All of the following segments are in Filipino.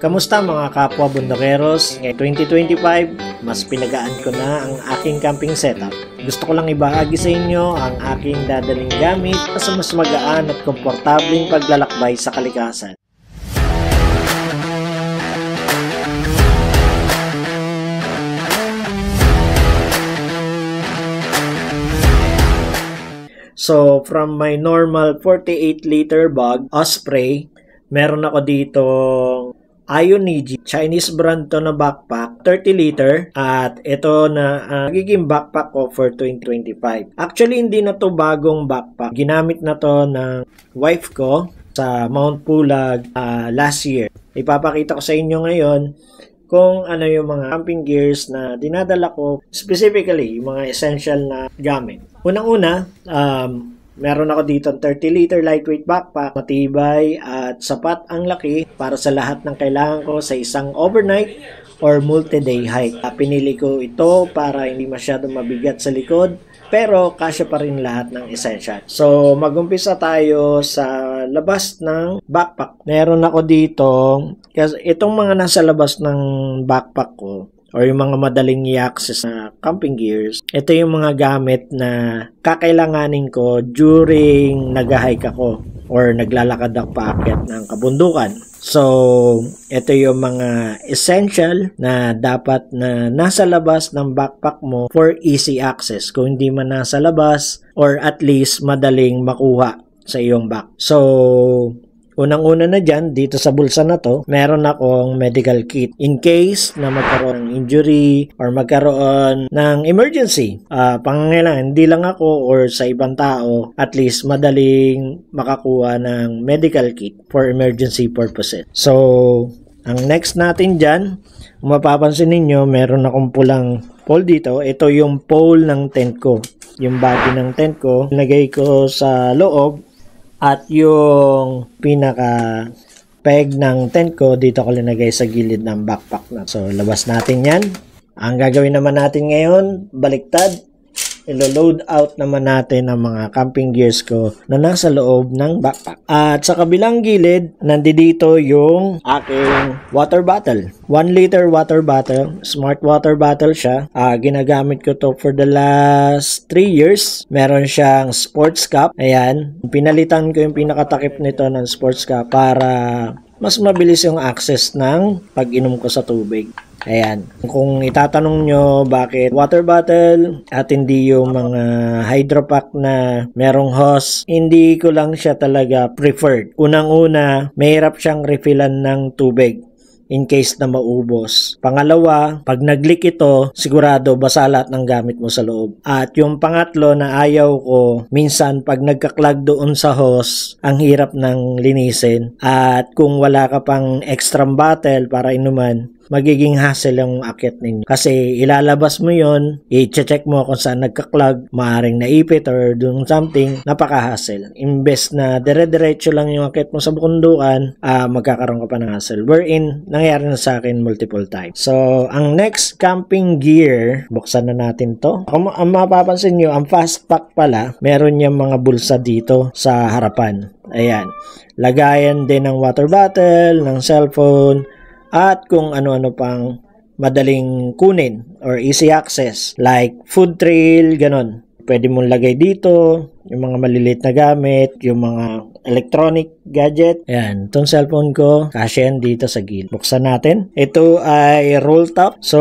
Kamusta mga kapwa bundakeros? Ngayong 2025, mas pinagaan ko na ang aking camping setup. Gusto ko lang ibahagi sa inyo ang aking dadaling gamit sa mas magaan at komportableng paglalakbay sa kalikasan. So, from my normal 48-liter bag, Osprey, meron ako dito Ioniji, Chinese brand to na backpack, 30 liter, at ito na magiging backpack ko for 2025. Actually, hindi na to bagong backpack. Ginamit na to ng wife ko sa Mount Pulag last year. Ipapakita ko sa inyo ngayon kung ano yung mga camping gears na dinadala ko, specifically yung mga essential na gamit. Unang-una, meron ako dito 30 liter lightweight backpack, matibay at sapat ang laki para sa lahat ng kailangan ko sa isang overnight or multi-day hike. Pinili ko ito para hindi masyadong mabigat sa likod pero kasya pa rin lahat ng essential. So mag-umpisa tayo sa labas ng backpack. Meron ako dito, kasi itong mga nasa labas ng backpack ko or yung mga madaling i-access na camping gears, ito yung mga gamit na kakailanganin ko during nag-hike ako or naglalakad ako paakyat ng kabundukan. So, ito yung mga essential na dapat na nasa labas ng backpack mo for easy access. Kung hindi man nasa labas or at least madaling makuha sa iyong bag. So, unang-una na dyan, dito sa bulsa na to, meron akong medical kit in case na magkaroon ng injury or magkaroon ng emergency. Pangangailangan, hindi lang ako or sa ibang tao, at least madaling makakuha ng medical kit for emergency purposes. So, ang next natin dyan, kung mapapansin ninyo, meron akong pulang pole dito. Ito yung pole ng tent ko. Yung body ng tent ko, nilagay ko sa loob. At yung pinaka peg ng tent ko, dito ko linagay sa gilid ng backpack na. So, labas natin yan. Ang gagawin naman natin ngayon, baliktad. Ilo-load out naman natin ang mga camping gears ko na nasa loob ng backpack. At sa kabilang gilid, nandito yung aking water bottle. 1 liter water bottle. Smart water bottle siya. Ginagamit ko to for the last 3 years. Meron siyang sports cup. Ayan. Pinalitan ko yung pinakatakip nito ng sports cup para mas mabilis yung access ng pag-inom ko sa tubig. Ayan. Kung itatanong nyo bakit water bottle at hindi yung mga hydro pack na merong hose, hindi ko lang siya talaga preferred. Unang-una, mahirap siyang refillan ng tubig in case na maubos. Pangalawa, pag nag-leak ito, sigurado basa lahat ng gamit mo sa loob. At yung pangatlo na ayaw ko, minsan pag nagka-clog doon sa hose, ang hirap ng linisin. At kung wala ka pang extra bottle para inuman, magiging hassle yung akit ninyo. Kasi ilalabas mo yon, i-check mo kung saan nagka-clog, maaring naipit or doing something, napaka-hassle. Imbes na dire-diretso lang yung akit mo sa bukundukan, magkakaroon ka pa ng hassle. Wherein, nangyari na sa akin multiple times. So, ang next camping gear, buksan na natin to. Ang mapapansin nyo, ang fast pack pala, meron niyang mga bulsa dito sa harapan. Ayan. Lagayan din ng water bottle, ng cellphone, at kung ano-ano pang madaling kunin or easy access like food trail, ganon. Pwede mong lagay dito yung mga maliliit na gamit, yung mga electronic gadget. Ayan, itong cellphone ko, kasya yan dito sa gilid. Buksan natin. Ito ay roll top. So,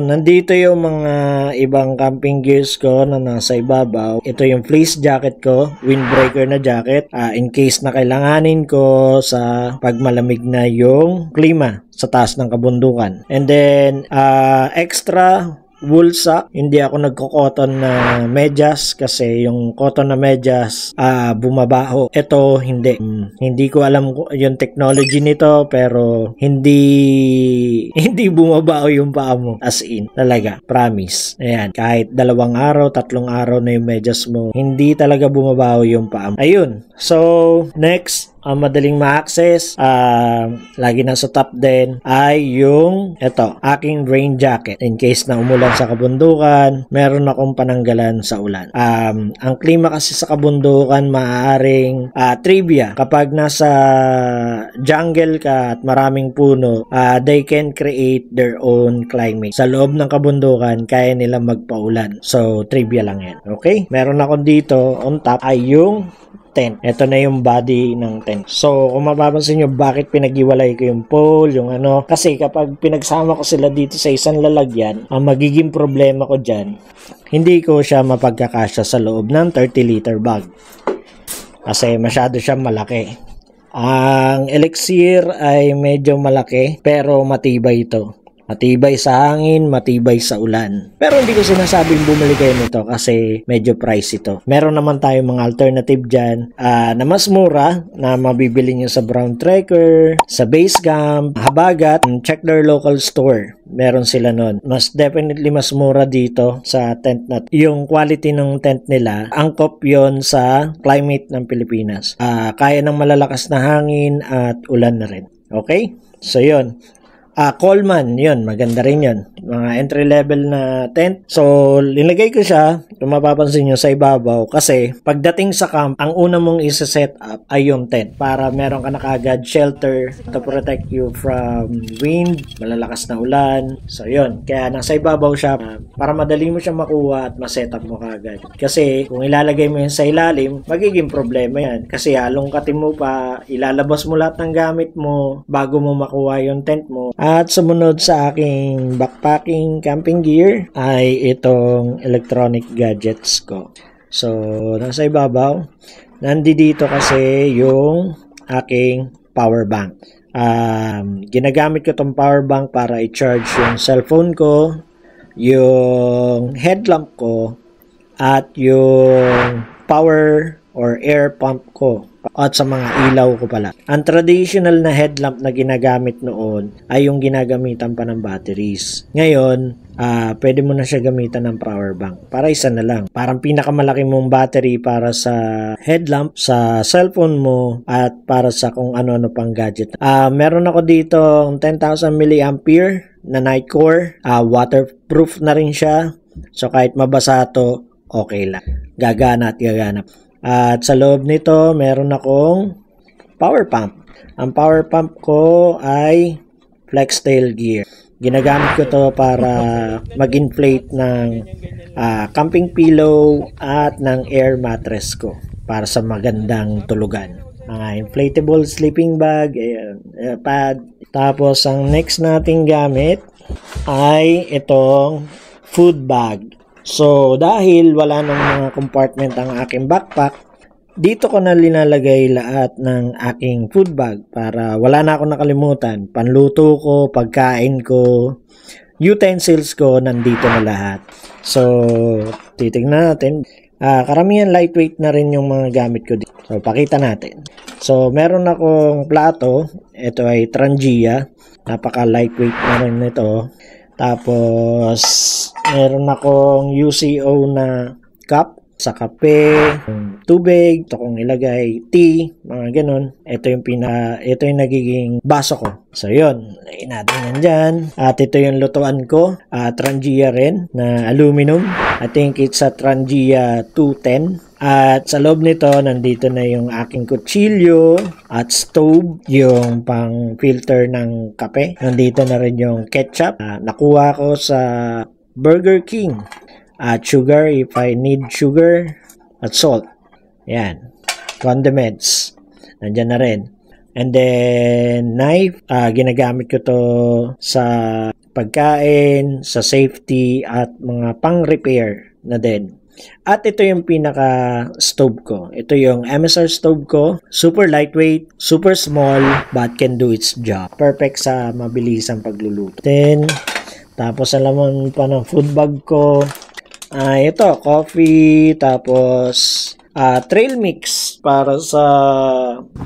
nandito yung mga ibang camping gears ko na nasa ibabaw. Ito yung fleece jacket ko, windbreaker na jacket. In case na kailanganin ko sa pagmalamig na yung klima sa taas ng kabundukan. And then, extra wool sock. Hindi ako nagko-cotton na medyas kasi yung cotton na medyas bumabaho. Ito hindi. Hindi ko alam yung technology nito pero hindi bumabaho yung paa mo. As in, talaga. Promise. Ayan. Kahit 2 araw, 3 araw na yung medyas mo, hindi talaga bumabaho yung paa mo. Ayun. So, next, ang madaling ma-access, lagi nasa top din, ay yung, aking rain jacket. In case na umulan sa kabundukan, meron akong pananggalan sa ulan. Ang klima kasi sa kabundukan, maaaring trivia. Kapag nasa jungle ka at maraming puno, they can create their own climate. Sa loob ng kabundukan, kaya nila magpaulan. So, trivia lang yan. Okay? Meron ako dito, on top, ay yung tent. Ito na yung body ng tent. So, kung mapapansin nyo, bakit pinag-iwalay ko yung pole, yung kasi kapag pinagsama ko sila dito sa isang lalagyan, ang magiging problema ko dyan, hindi ko siya mapagkakasya sa loob ng 30-liter bag. Kasi masyado siyang malaki. Ang elixir ay medyo malaki, pero matibay ito. Matibay sa hangin, matibay sa ulan. Pero hindi ko sinasabing bumili kayo nito kasi medyo price ito. Meron naman tayong mga alternative dyan na mas mura na mabibili nyo sa Brown Trekker, sa Basecamp, Habagat. Check their local store. Meron sila nun. Definitely mas mura dito sa tent na. Yung quality ng tent nila, angkop yon sa climate ng Pilipinas. Kaya ng malalakas na hangin at ulan na rin. Okay? So yun. Coleman, yun, maganda rin yun. Mga entry-level na tent. So, linagay ko siya, kung mapapansin nyo, sa ibabaw. Kasi, pagdating sa camp, ang una mong isa-set up ay yung tent. Para meron ka na kaagad shelter to protect you from wind, malalakas na ulan. So, yun. Kaya, nasa ibabaw siya para madali mo siya makuha at ma-set up mo kaagad. Kasi, kung ilalagay mo yun sa ilalim, magiging problema yan. Kasi, halongkatin mo pa, ilalabas mo lahat ng gamit mo bago mo makuha yung tent mo. At sumunod sa aking backpacking camping gear ay itong electronic gadgets ko. So, nasa ibabaw. Nandito kasi yung aking power bank. Ginagamit ko itong power bank para i-charge yung cellphone ko, yung headlamp ko, at yung power or air pump ko. At sa mga ilaw ko pala. Ang traditional na headlamp na ginagamit noon ay yung ginagamitan pa ng batteries. Ngayon, pwede mo na siya gamitan ng power bank. Para isa na lang. Parang pinakamalaki mong battery para sa headlamp, sa cellphone mo, at para sa kung ano-ano pang gadget. Meron ako dito 10,000 mAh na night core. Waterproof na rin siya. So kahit mabasa to, okay lang. Gagana at gagana. At sa loob nito, meron akong power pump. Ang power pump ko ay Flextail gear. Ginagamit ko to para mag-inflate ng camping pillow at ng air mattress ko para sa magandang tulugan. Mga inflatable sleeping bag, pad. Tapos, ang next nating gamit ay itong food bag. So, dahil wala nang mga compartment ang aking backpack, dito ko na linalagay lahat ng aking food bag para wala na akong nakalimutan. Panluto ko, pagkain ko, utensils ko, nandito na lahat. So, titignan natin. Karamihan lightweight na rin yung mga gamit ko dito. So, pakita natin. So, meron akong plato. Ito ay Trangia. Napaka-lightweight na rin ito. Tapos, meron akong UCO na cup sa kape, tubig, ito kong ilagay, tea, mga ganun. Ito yung nagiging baso ko. So, yun. Lagyan natin yan dyan. At ito yung lutuan ko. Trangia rin na aluminum. I think it's a Trangia 210. At sa loob nito, nandito na yung aking kutsilyo at stove, yung pang filter ng kape. Nandito na rin yung ketchup. Nakuha ko sa Burger King. At sugar if I need sugar. At salt. Yan. Condiments. Nandyan na rin. And then, knife. Ginagamit ko to sa pagkain, sa safety, at mga pang-repair na din. At ito yung pinaka-stove ko. Ito yung MSR stove ko. Super lightweight, super small, but can do its job. Perfect sa mabilisang pagluluto. Then, tapos alam pa ng food bag ko. Ito, coffee, tapos trail mix para sa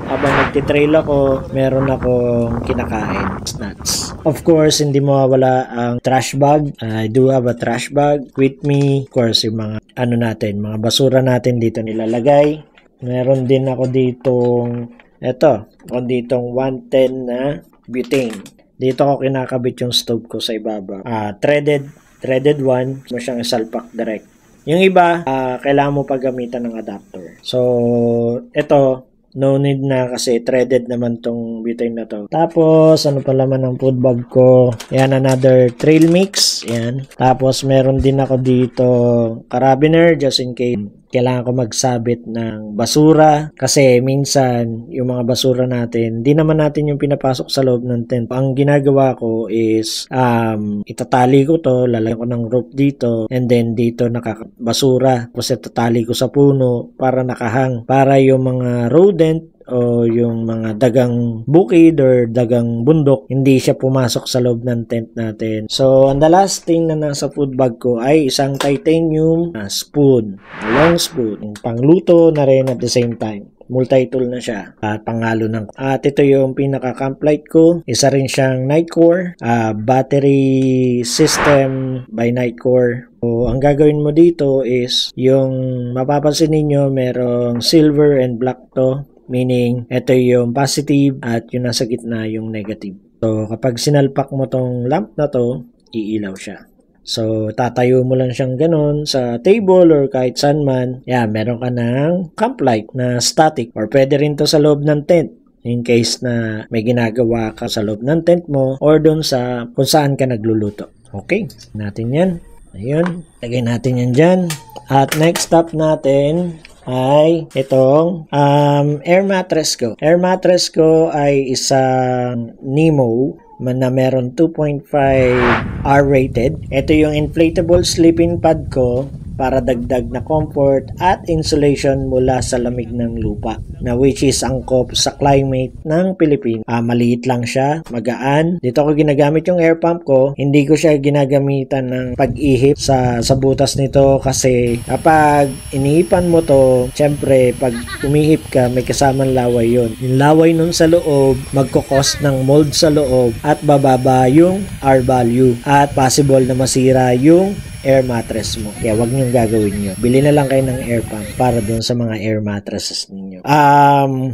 habang nagtitrail ako, meron akong kinakain snacks. Of course, hindi mawawala ang trash bag. I do have a trash bag with me. Of course, yung mga mga basura natin dito nilalagay. Meron din ako ditong, meron ditong 110 na butane. Dito ako kinakabit yung stove ko sa ibaba. Threaded one, mo siyang isalpak direct. Yung iba, kailangan mo paggamitan ng adapter. So, ito, no need na kasi threaded naman tong butane na to. Tapos, ano pa laman ng food bag ko? Yan, another trail mix. Yan. Tapos, meron din ako dito carabiner just in case kailangan ko magsabit ng basura kasi minsan yung mga basura natin, di naman natin yung pinapasok sa loob ng tent. Ang ginagawa ko is itatali ko to, lalagyan ko ng rope dito and then dito nakakabasura. Tapos itatali ko sa puno para nakahang para yung mga rodent o yung mga dagang bukid or dagang bundok, hindi siya pumasok sa loob ng tent natin. So, and the last thing na nasa food bag ko ay isang titanium spoon, long spoon, pangluto na rin at the same time. Multi-tool na siya at pangalo ng. At ito yung pinaka-camp light ko. Isa rin siyang Nitecore, battery system by Nitecore. So, ang gagawin mo dito is yung mapapansin ninyo merong silver and black to. Meaning, ito yung positive at yung nasa gitna yung negative. So, kapag sinalpak mo tong lamp na to, iilaw siya. So, tatayo mo lang siyang ganun sa table or kahit saan man. Yan, meron ka ng camp light na static or pwede rin to sa loob ng tent in case na may ginagawa ka sa loob ng tent mo or doon sa kung saan ka nagluluto. Okay, natin yan. Ayun, lagay natin yan dyan. At next stop natin ay itong air mattress ko. Air mattress ko ay isang Nemo na meron 2.5 R-rated. Ito yung inflatable sleeping pad ko para dagdag na comfort at insulation mula sa lamig ng lupa na which is angkop sa climate ng Pilipinas. Maliit lang siya, magaan. Dito ko ginagamit yung air pump ko. Hindi ko siya ginagamitan ng pag-ihip sa butas nito kasi kapag inihipan mo to, syempre pag umihip ka, may kasamang laway yon. Yung laway nun sa loob, magkukos ng mold sa loob at bababa yung R value at possible na masira yung air mattress mo. Kaya wag niyong gagawin yun. Bili na lang kayo ng air pump para dun sa mga air mattresses ninyo.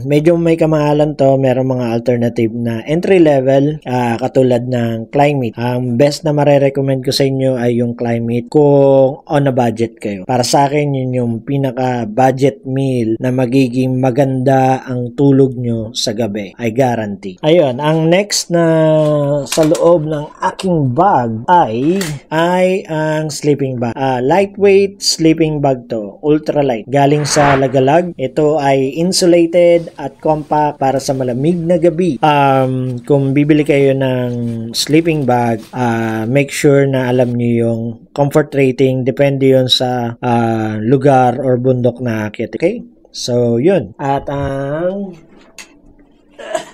Medyo may kamahalan to. Meron mga alternative na entry level katulad ng Climate. Ang best na marerecommend ko sa inyo ay yung Climate kung on a budget kayo. Para sa akin, yun yung pinaka budget meal na magiging maganda ang tulog nyo sa gabi. I guarantee. Ayun, ang next na sa loob ng aking bag ay ang sleeping bag. Lightweight sleeping bag to. Ultralight. Galing sa Lagalag. Ito ay insulated at compact para sa malamig na gabi. Kung bibili kayo ng sleeping bag, make sure na alam niyo yung comfort rating. Depende yun sa lugar or bundok na akit. Okay? So, yun. At ang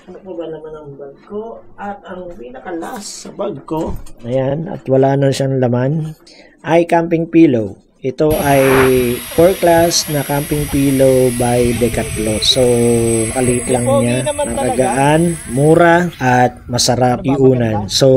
ano po ba naman ang bag ko? At ang pinaka-last sa bag ko, ayan, at wala na siyang laman, ay camping pillow. Ito ay 4 class na camping pillow by Decathlon. So, kalit lang niya, nakagaan, mura, at masarap iunan. So,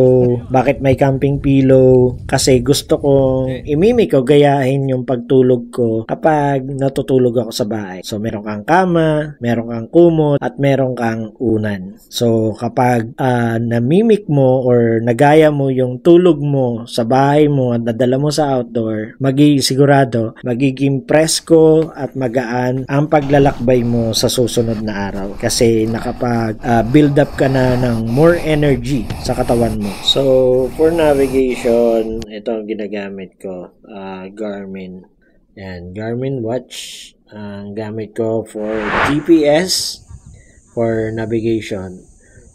bakit may camping pillow? Kasi gusto kong imimik o gayahin yung pagtulog ko kapag natutulog ako sa bahay. So, meron kang kama, meron kang kumot, at meron kang unan. So, kapag namimik mo or nagaya mo yung tulog mo sa bahay mo at nadala mo sa outdoor, sigurado magiging presko at magaan ang paglalakbay mo sa susunod na araw kasi nakapag-build up ka na ng more energy sa katawan mo. So, for navigation, ito ang ginagamit ko, Garmin. Yan, Garmin watch. Ang gamit ko for GPS, for navigation.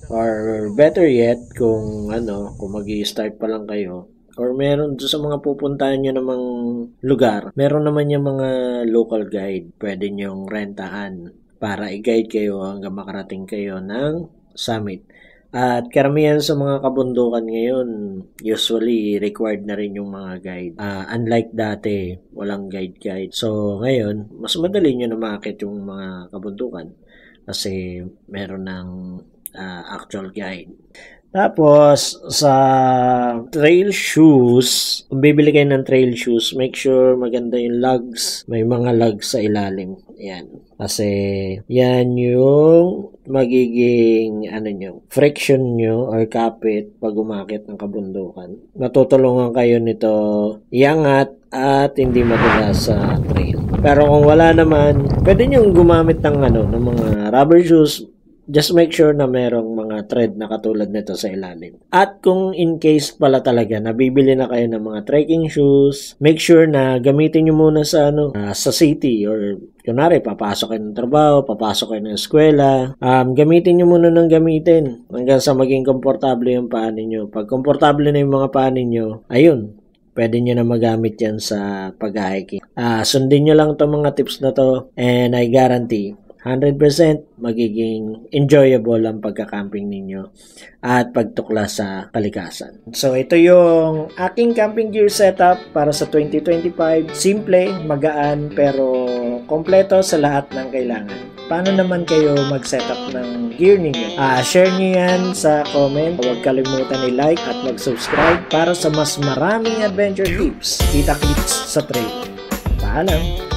Or better yet, kung magi-start pa lang kayo, or meron doon sa mga pupuntahan nyo namang lugar, meron naman yung mga local guide. Pwede nyong rentahan para i-guide kayo hanggang makarating kayo ng summit. At karamihan sa mga kabundukan ngayon, usually required na rin yung mga guide. Unlike dati, walang guide. So ngayon, mas madali nyo na makakit yung mga kabundukan kasi meron ng actual guide. Tapos, sa trail shoes, kung bibili kayo ng trail shoes, make sure maganda yung lugs. May mga lugs sa ilalim. Ayan. Kasi yan yung magiging friction nyo or kapit pag umakit ng kabundukan. Matutulungan kayo nito iangat at hindi madulas sa trail. Pero kung wala naman, pwede nyo gumamit ng mga rubber shoes. Just make sure na merong mga thread na katulad nito sa ilalim. At kung in case pala talaga nabibili na kayo ng mga trekking shoes, make sure na gamitin nyo muna sa sa city or kunwari papasok kayo ng trabaho, papasok kayo ng eskwela. Gamitin nyo muna ng gamitin hanggang sa maging komportable yung paa ninyo. Pag komportable na yung mga paa ninyo, ayun, pwede nyo na magamit yan sa pag-hiking. Sundin nyo lang itong mga tips na to and I guarantee 100% magiging enjoyable ang pagka-camping ninyo at pagtuklas sa kalikasan. So ito yung aking camping gear setup para sa 2025. Simple, magaan, pero kompleto sa lahat ng kailangan. Paano naman kayo mag-setup ng gear ninyo? Share nyo yan sa comment. Huwag kalimutan i-like at mag-subscribe para sa mas maraming adventure tips. Kita-kits sa trail. Paalam!